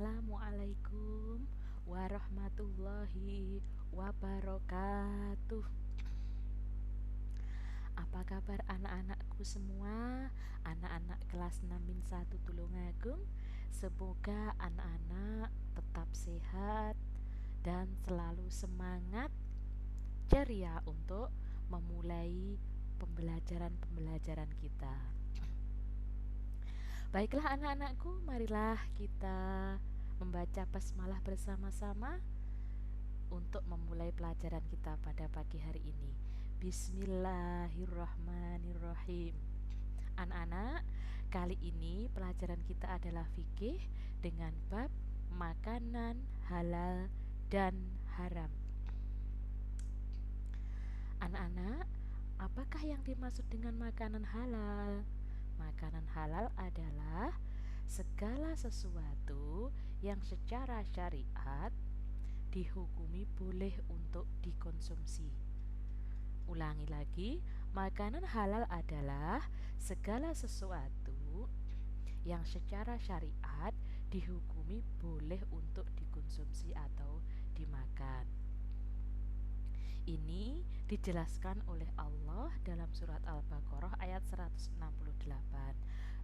Assalamualaikum warahmatullahi wabarakatuh. Apa kabar anak-anakku semua? Anak-anak kelas 6-1 Tulungagung. Semoga anak-anak tetap sehat dan selalu semangat, ceria untuk memulai pembelajaran-pembelajaran kita. Baiklah anak-anakku, marilah kita membaca basmalah bersama-sama untuk memulai pelajaran kita pada pagi hari ini. Bismillahirrahmanirrahim. Anak-anak, kali ini pelajaran kita adalah fikih dengan bab makanan halal dan haram. Anak-anak, apakah yang dimaksud dengan makanan halal? Makanan halal adalah segala sesuatu yang secara syariat dihukumi boleh untuk dikonsumsi. Ulangi lagi, makanan halal adalah segala sesuatu yang secara syariat dihukumi boleh untuk dikonsumsi atau dimakan. Ini dijelaskan oleh Allah dalam surat Al-Baqarah ayat 168.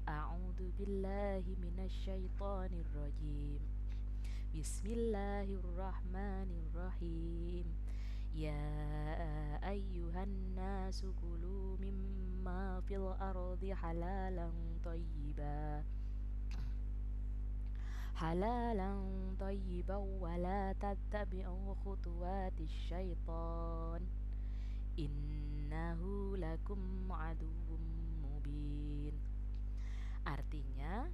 A'udzu billahi minasyaitonir rajim. Bismillahirrahmanirrahim. Ya ayyuhan nasu kulu mimma fil ardi halalan tayyiban wa la tattabi'u khutuwatis syaitan innahu lakum aduwwum mubin. Artinya,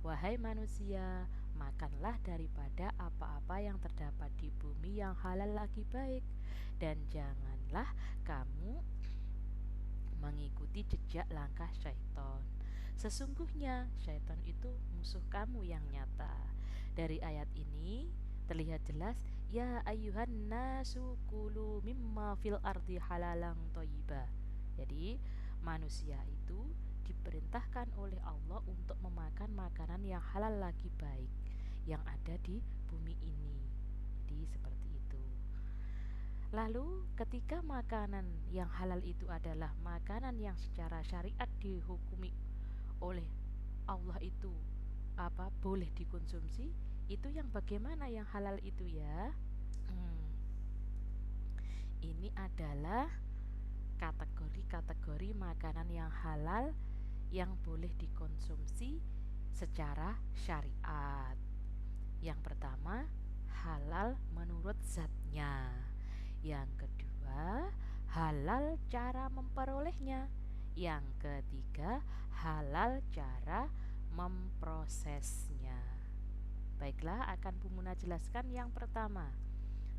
wahai manusia, makanlah daripada apa-apa yang terdapat di bumi yang halal lagi baik, dan janganlah kamu mengikuti jejak langkah syaitan. Sesungguhnya syaitan itu musuh kamu yang nyata. Dari ayat ini terlihat jelas, ya ayyuhan nasu kulu mimma fil ardi halalang thayyiba. Jadi manusia itu diperintahkan oleh Allah untuk memakan makanan yang halal lagi baik yang ada di bumi ini. Jadi seperti itu. Lalu ketika makanan yang halal itu adalah makanan yang secara syariat dihukumi oleh Allah itu boleh dikonsumsi, itu yang bagaimana yang halal itu ya? Ini adalah kategori-kategori makanan yang halal yang boleh dikonsumsi secara syariat. Yang pertama, halal menurut zatnya. Yang kedua, halal cara memperolehnya. Yang ketiga, halal cara memprosesnya. Baiklah, akan Bu Muna jelaskan yang pertama,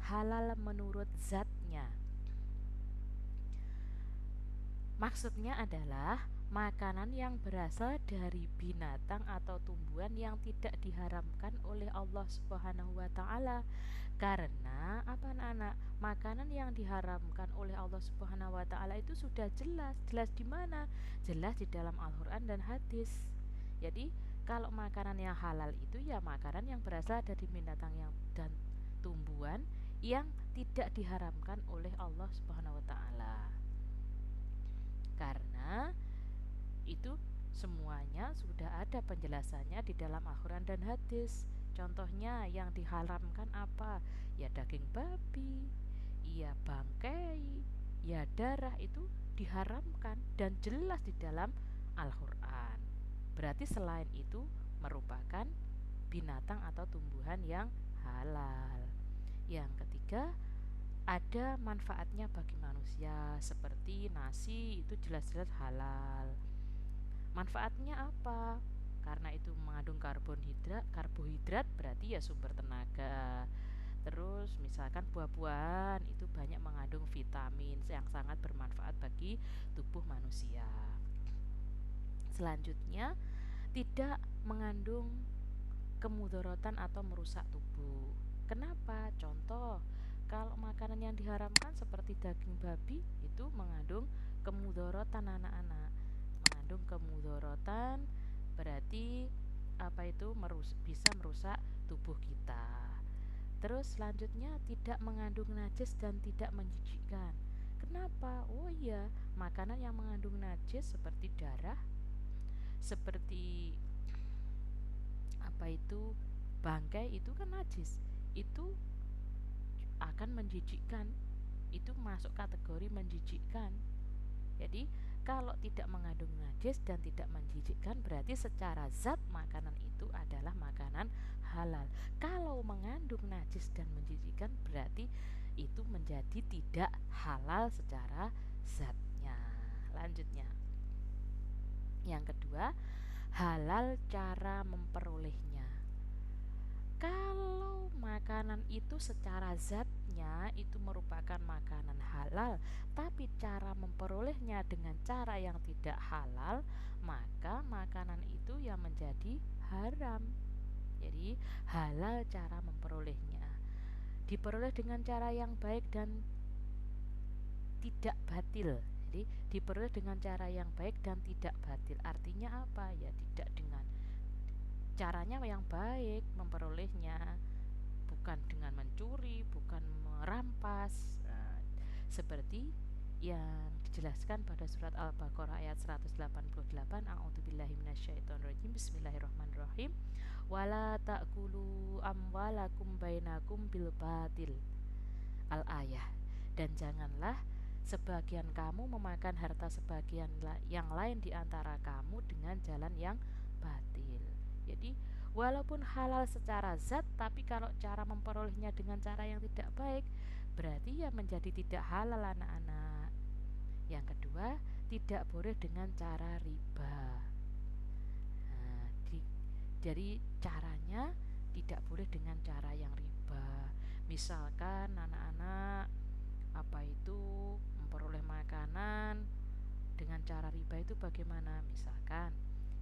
halal menurut zatnya. Maksudnya adalah makanan yang berasal dari binatang atau tumbuhan yang tidak diharamkan oleh Allah Subhanahu wa taala. Karena apa anak-anak? Makanan yang diharamkan oleh Allah Subhanahu wa taala itu sudah jelas. Jelas di mana? Jelas di dalam Al-Qur'an dan hadis. Jadi, kalau makanan yang halal itu ya makanan yang berasal dari binatang dan tumbuhan yang tidak diharamkan oleh Allah Subhanahu wa taala. Karena itu semuanya sudah ada penjelasannya di dalam Al-Quran dan hadis. Contohnya yang diharamkan apa? Ya daging babi, ya bangkai, ya darah, itu diharamkan dan jelas di dalam Al-Quran. Berarti selain itu merupakan binatang atau tumbuhan yang halal. Yang ketiga, ada manfaatnya bagi manusia, seperti nasi itu jelas-jelas halal. Manfaatnya apa? Karena itu mengandung karbohidrat berarti ya sumber tenaga. Terus misalkan buah-buahan itu banyak mengandung vitamin yang sangat bermanfaat bagi tubuh manusia. Selanjutnya, tidak mengandung kemudaratan atau merusak tubuh. Kenapa? Contoh, kalau makanan yang diharamkan seperti daging babi itu mengandung kemudaratan anak-anak. Mengandung kemudaratan berarti bisa merusak tubuh kita. Terus selanjutnya tidak mengandung najis dan tidak menjijikkan. Kenapa? Oh iya, makanan yang mengandung najis seperti darah, seperti bangkai itu kan najis. Itu akan menjijikkan. Itu masuk kategori menjijikkan. Jadi kalau tidak mengandung najis dan tidak menjijikkan, berarti secara zat makanan itu adalah makanan halal. Kalau mengandung najis dan menjijikkan, berarti itu menjadi tidak halal secara zatnya. Lanjutnya, yang kedua, halal cara memperolehnya. Kalau makanan itu secara zatnya itu merupakan makanan halal, tapi cara memperolehnya dengan cara yang tidak halal, maka makanan itu yang menjadi haram. Jadi halal cara memperolehnya, diperoleh dengan cara yang baik dan tidak batil. Jadi diperoleh dengan cara yang baik dan tidak batil. Artinya apa? Ya tidak dengan caranya yang baik memperolehnya, bukan dengan mencuri, bukan merampas. Seperti yang dijelaskan pada surat Al-Baqarah ayat 188, A'udzubillahi minasyaitonirrajim, Bismillahirrahmanirrahim. Wala ta'kulu amwalakum bainakum bil batil. Al-ayah. Dan janganlah sebagian kamu memakan harta sebagian yang lain di antara kamu dengan jalan yang batil. Jadi walaupun halal secara zat, tapi kalau cara memperolehnya dengan cara yang tidak baik, berarti ya menjadi tidak halal, anak-anak. Yang kedua, tidak boleh dengan cara riba. Jadi caranya tidak boleh dengan cara yang riba. Misalkan anak-anak memperoleh makanan dengan cara riba itu bagaimana? Misalkan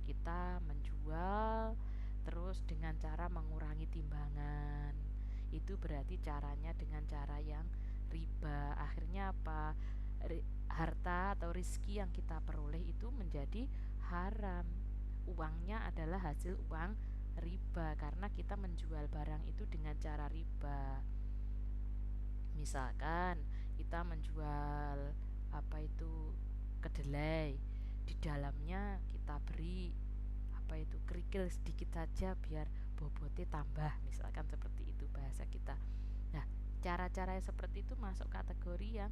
kita menjual terus dengan cara mengurangi timbangan, itu berarti caranya dengan cara yang riba. Akhirnya apa? Harta atau rizki yang kita peroleh itu menjadi haram. Uangnya adalah hasil uang riba karena kita menjual barang itu dengan cara riba. Misalkan kita menjual kedelai, di dalamnya kita beri kerikil sedikit saja biar bobotnya tambah, misalkan seperti itu bahasa kita. Nah, cara-cara seperti itu masuk kategori yang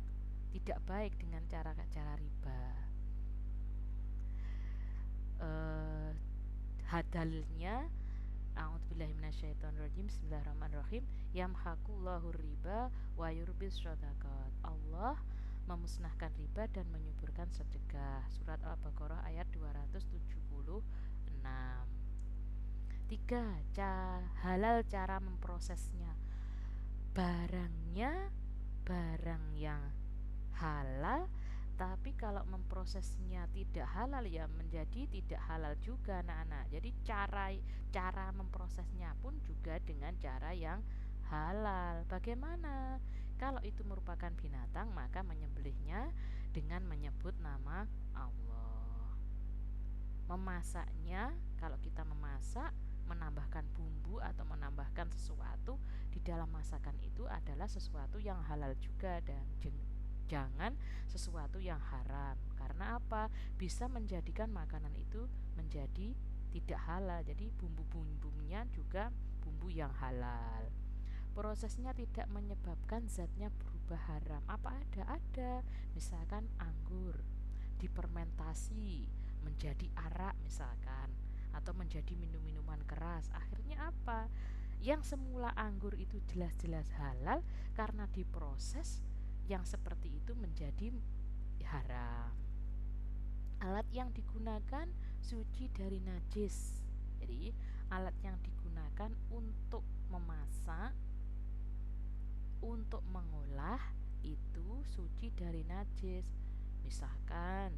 tidak baik dengan cara-cara riba. Hadalnya, A'udzubillahi minasyaitonirrajim, Bismillahirrahmanirrahim, yamhaqullahu riba wa yurbis shadaqat. Allah memusnahkan riba dan menyuburkan sedekah. Surat Al-Baqarah ayat 276. 3. Halal cara memprosesnya. Barangnya barang yang halal, tapi kalau memprosesnya tidak halal ya menjadi tidak halal juga, anak-anak. Jadi cara memprosesnya pun juga dengan cara yang halal. Bagaimana? Kalau itu merupakan binatang, maka menyembelihnya dengan menyebut nama Allah. Memasaknya, kalau kita memasak, menambahkan bumbu atau menambahkan sesuatu di dalam masakan itu adalah sesuatu yang halal juga, dan jangan sesuatu yang haram. Karena apa? Bisa menjadikan makanan itu menjadi tidak halal. Jadi bumbu-bumbunya juga bumbu yang halal. Prosesnya tidak menyebabkan zatnya berubah haram. Apa ada? Misalkan anggur difermentasi menjadi arak misalkan, atau menjadi minum-minuman keras. Akhirnya apa? Yang semula anggur itu jelas-jelas halal, karena diproses yang seperti itu menjadi haram. Alat yang digunakan suci dari najis. Jadi alat yang digunakan untuk memasak, untuk mengolah itu suci dari najis. Misalkan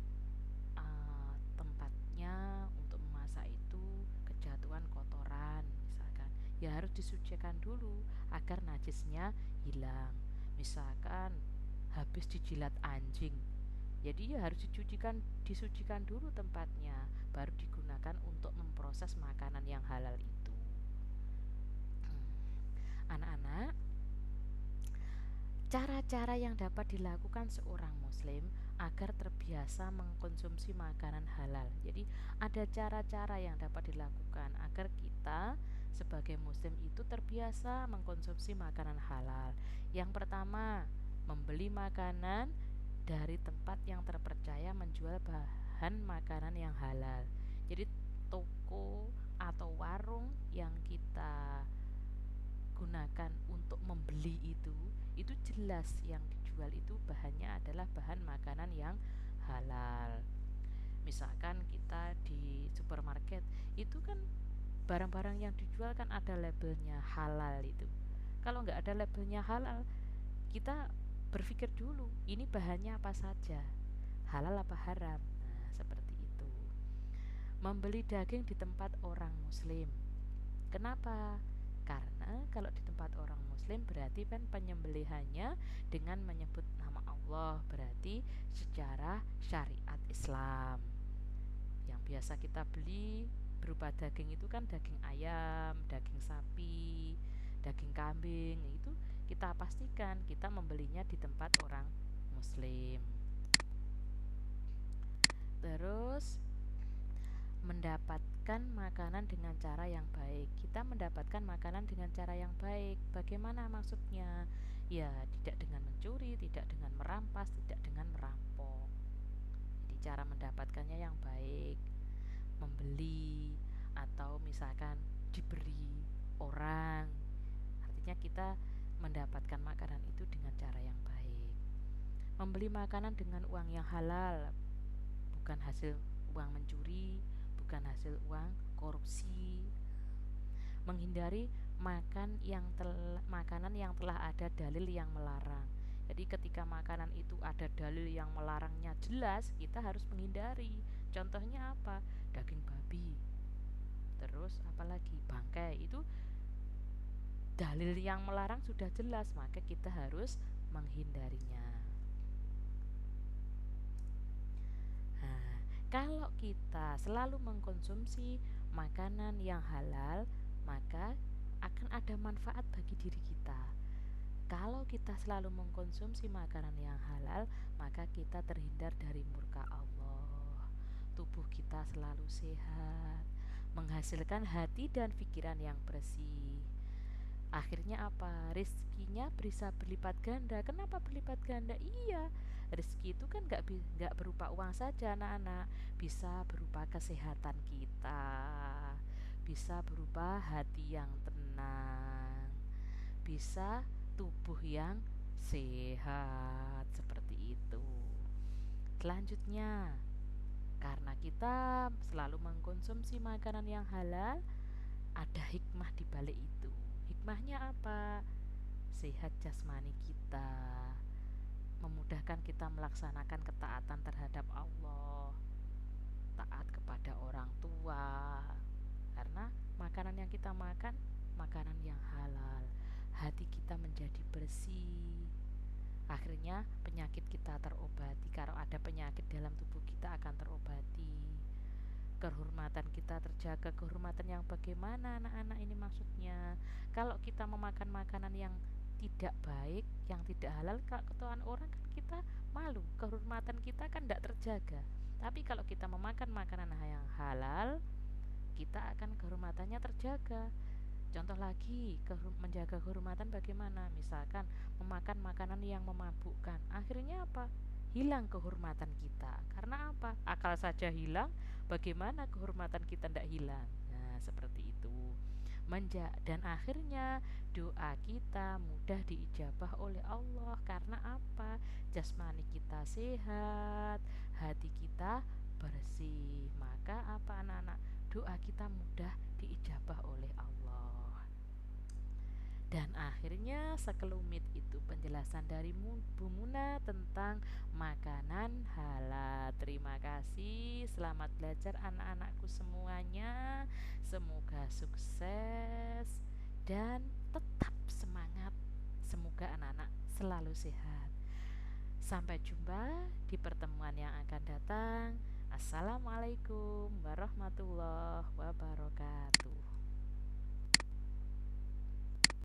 tempatnya untuk memasak itu kejatuhan kotoran misalkan, ya harus disucikan dulu agar najisnya hilang. Misalkan habis dijilat anjing, Jadi ya harus disucikan dulu tempatnya, baru digunakan untuk memproses makanan yang halal itu. Anak-anak, cara-cara yang dapat dilakukan seorang muslim agar terbiasa mengkonsumsi makanan halal. Jadi ada cara-cara yang dapat dilakukan agar kita sebagai muslim itu terbiasa mengkonsumsi makanan halal. Yang pertama, membeli makanan dari tempat yang terpercaya menjual bahan makanan yang halal. Jadi toko atau warung yang kita gunakan untuk membeli itu jelas yang dijual itu bahannya adalah bahan makanan yang halal. Misalkan kita di supermarket itu kan barang-barang yang dijual kan ada labelnya halal itu. Kalau nggak ada labelnya halal, kita berpikir dulu ini bahannya apa saja, halal apa haram. Nah, seperti itu. Membeli daging di tempat orang muslim. Kenapa? Karena kalau di tempat orang muslim berarti kan penyembelihannya dengan menyebut nama Allah, berarti secara syariat Islam. Yang biasa kita beli berupa daging itu kan daging ayam, daging sapi, daging kambing. Itu kita pastikan kita membelinya di tempat orang muslim. Terus mendapatkan makanan dengan cara yang baik. Kita mendapatkan makanan dengan cara yang baik. Bagaimana maksudnya? Ya, tidak dengan mencuri, tidak dengan merampas, tidak dengan merampok. Jadi cara mendapatkannya yang baik, membeli atau misalkan diberi orang. Artinya kita mendapatkan makanan itu dengan cara yang baik. Membeli makanan dengan uang yang halal, bukan hasil uang mencuri, bukan hasil uang korupsi. Menghindari makanan yang telah ada dalil yang melarang. Jadi ketika makanan itu ada dalil yang melarangnya jelas, kita harus menghindari. Contohnya apa? Daging babi. Terus apalagi bangkai, itu dalil yang melarang sudah jelas, maka kita harus menghindarinya. Nah, kalau kita selalu mengkonsumsi makanan yang halal, maka akan ada manfaat bagi diri kita. Kalau kita selalu mengkonsumsi makanan yang halal, maka kita terhindar dari murka Allah. Tubuh kita selalu sehat, menghasilkan hati dan pikiran yang bersih. Akhirnya apa? Rezekinya bisa berlipat ganda. Kenapa berlipat ganda? Iya, rezeki itu kan nggak berupa uang saja, anak-anak. Bisa berupa kesehatan kita, bisa berupa hati yang tenang, bisa tubuh yang sehat, seperti itu. Selanjutnya, karena kita selalu mengkonsumsi makanan yang halal, ada hikmah di balik itu. Hikmahnya apa? Sehat jasmani kita, memudahkan kita melaksanakan ketaatan terhadap Allah, taat kepada orang tua. Karena makanan yang kita makan makanan yang halal, hati kita menjadi bersih. Akhirnya penyakit kita terobati. Kalau ada penyakit dalam tubuh kita akan terobati. Kehormatan kita terjaga. Kehormatan yang bagaimana, anak-anak, ini maksudnya? Kalau kita memakan makanan yang tidak baik, yang tidak halal, kalau ketahuan orang kan kita malu, kehormatan kita kan tidak terjaga. Tapi kalau kita memakan makanan yang halal, kita akan kehormatannya terjaga. Contoh lagi, menjaga kehormatan bagaimana? Misalkan memakan makanan yang memabukkan, akhirnya apa? Hilang kehormatan kita. Karena apa? Akal saja hilang, bagaimana kehormatan kita tidak hilang? Nah, seperti itu. Dan akhirnya doa kita mudah diijabah oleh Allah. Karena apa? Jasmani kita sehat, hati kita bersih. Maka apa, anak-anak? Doa kita mudah diijabah oleh Allah. Dan akhirnya sekelumit itu penjelasan dari Bu Muna tentang makanan halal. Terima kasih, selamat belajar anak-anakku semuanya. Semoga sukses dan tetap semangat. Semoga anak-anak selalu sehat. Sampai jumpa di pertemuan yang akan datang. Assalamualaikum warahmatullahi wabarakatuh.